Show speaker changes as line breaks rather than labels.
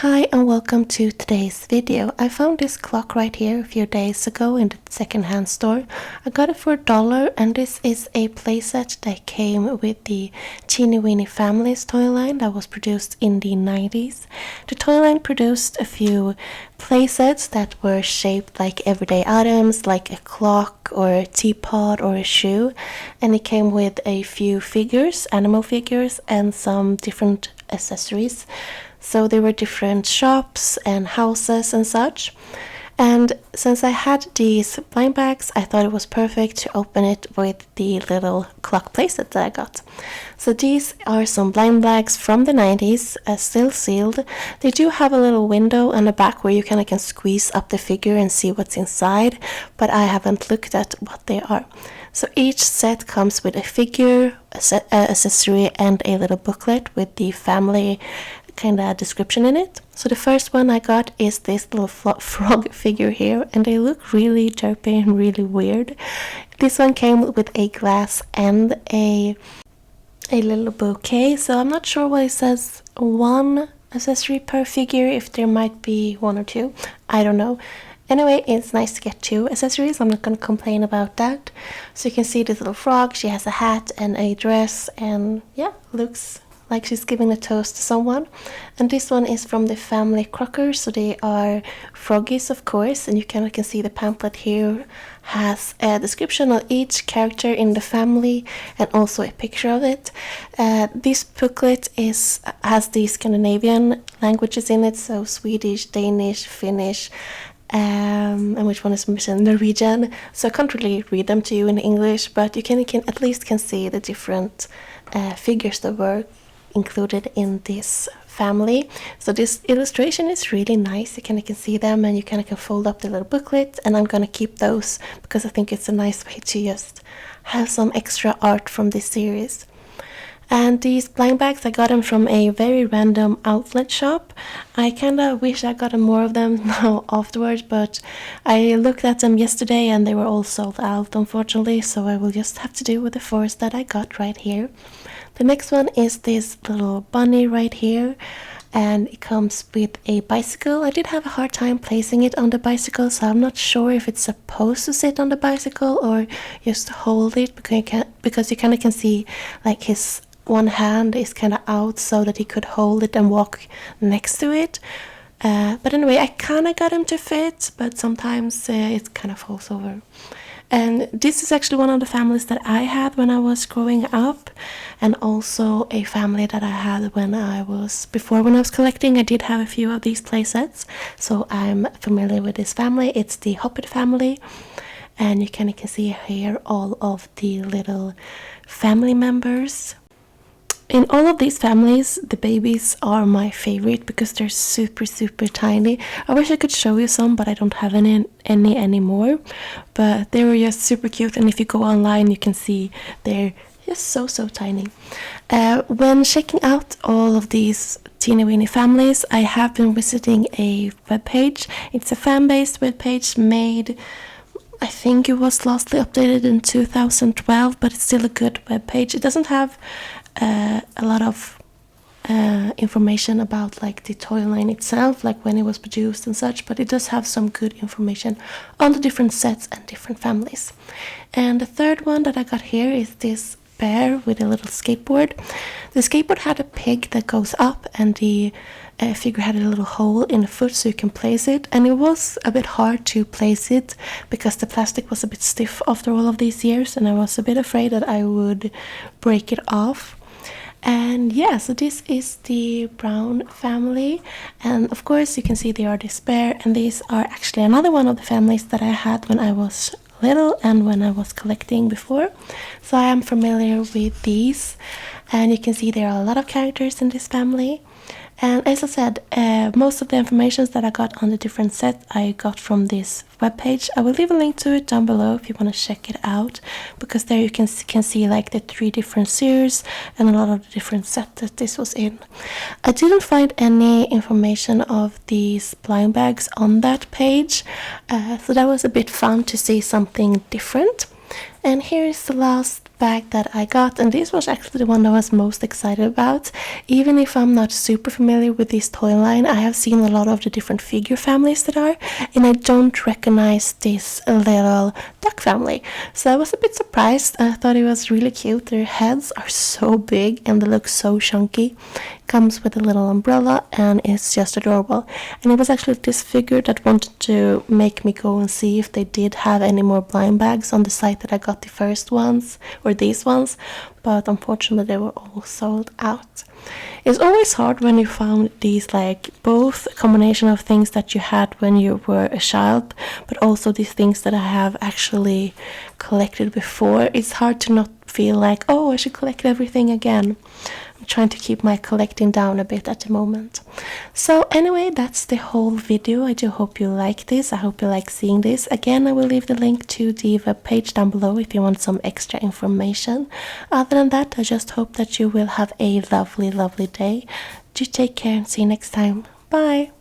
Hi and welcome to today's video. I found this clock right here a few days ago in the secondhand store. I got it for $1 and this is a playset that came with the Weeny Families toy line that was produced in the 90s. The toy line produced a few playsets that were shaped like everyday items, like a clock or a teapot or a shoe, and it came with a few figures, animal figures, and some different accessories. So there were different shops and houses and such. And since I had these blind bags, I thought it was perfect to open it with the little clock playset that I got. So these are some blind bags from the 90s, still sealed. They do have a little window on the back where you kind of can squeeze up the figure and see what's inside, but I haven't looked at what they are. So each set comes with a figure, accessory, and a little booklet with the family kind of description in it. So the first one I got is this little frog figure here, and they look really derpy and really weird. This one came with a glass and a little bouquet, so I'm not sure why it says one accessory per figure, if there might be one or two, I don't know. Anyway, it's nice to get two accessories. I'm not going to complain about that. So you can see this little frog. She has a hat and a dress, and yeah, looks like she's giving a toast to someone. And this one is from the family Crocker, so they are froggies, of course, and you can see the pamphlet here has a description of each character in the family and also a picture of it. This booklet has the Scandinavian languages in it, so Swedish, Danish, Finnish, and which one is missing? Norwegian. So I can't really read them to you in English, but you can at least see the different figures that were included in this family. So this illustration is really nice. You can see them, and you can fold up the little booklet, and I'm gonna keep those because I think it's a nice way to just have some extra art from this series. And these blind bags, I got them from a very random outlet shop. I kind of wish I got more of them now afterwards, but I looked at them yesterday and they were all sold out, unfortunately, so I will just have to do with the 4 that I got right here. The next one is this little bunny right here, and it comes with a bicycle. I did have a hard time placing it on the bicycle, so I'm not sure if it's supposed to sit on the bicycle or just hold it, because you kind of can see like his one hand is kind of out so that he could hold it and walk next to it. But anyway, I kind of got him to fit, but sometimes it kind of falls over. And this is actually one of the families that I had when I was growing up, and also a family that I had when I was collecting. I did have a few of these playsets, so I'm familiar with this family. It's the Hoppet family, and you can see here all of the little family members. In all of these families, the babies are my favorite because they're super tiny. I wish I could show you some, but I don't have any anymore. But they were just super cute, and if you go online, you can see they're just so tiny. When checking out all of these teeny weeny families, I have been visiting a webpage. It's a fan-based webpage made, I think it was lastly updated in 2012, but it's still a good webpage. It doesn't have a lot of information about like the toy line itself, like when it was produced and such, but it does have some good information on the different sets and different families. And the third one that I got here is this bear with a little skateboard. The skateboard had a peg that goes up, and the figure had a little hole in the foot so you can place it, and it was a bit hard to place it because the plastic was a bit stiff after all of these years, and I was a bit afraid that I would break it off. And yeah, so this is the Brown family, and of course you can see they are this bear, and these are actually another one of the families that I had when I was little and when I was collecting before, so I am familiar with these. And you can see there are a lot of characters in this family. And as I said, most of the information that I got on the different sets I got from this webpage. I will leave a link to it down below if you want to check it out, because there you can see like the 3 different series and a lot of the different sets that this was in. I didn't find any information of these blind bags on that page, so that was a bit fun to see something different. And here is the last bag that I got, and this was actually the one I was most excited about. Even if I'm not super familiar with this toy line, I have seen a lot of the different figure families that are, and I don't recognize this little duck family. So I was a bit surprised. I thought it was really cute. Their heads are so big and they look so chunky. Comes with a little umbrella and it's just adorable. And it was actually this figure that wanted to make me go and see if they did have any more blind bags on the site that I got the first ones, or these ones, but unfortunately they were all sold out. It's always hard when you found these, like, both a combination of things that you had when you were a child, but also these things that I have actually collected before. It's hard to not feel like, oh, I should collect everything again. I'm trying to keep my collecting down a bit at the moment. So anyway, that's the whole video. I do hope you like this. I hope you like seeing this. Again, I will leave the link to the webpage down below if you want some extra information. Other than that, I just hope that you will have a lovely, lovely day. Do take care and see you next time. Bye!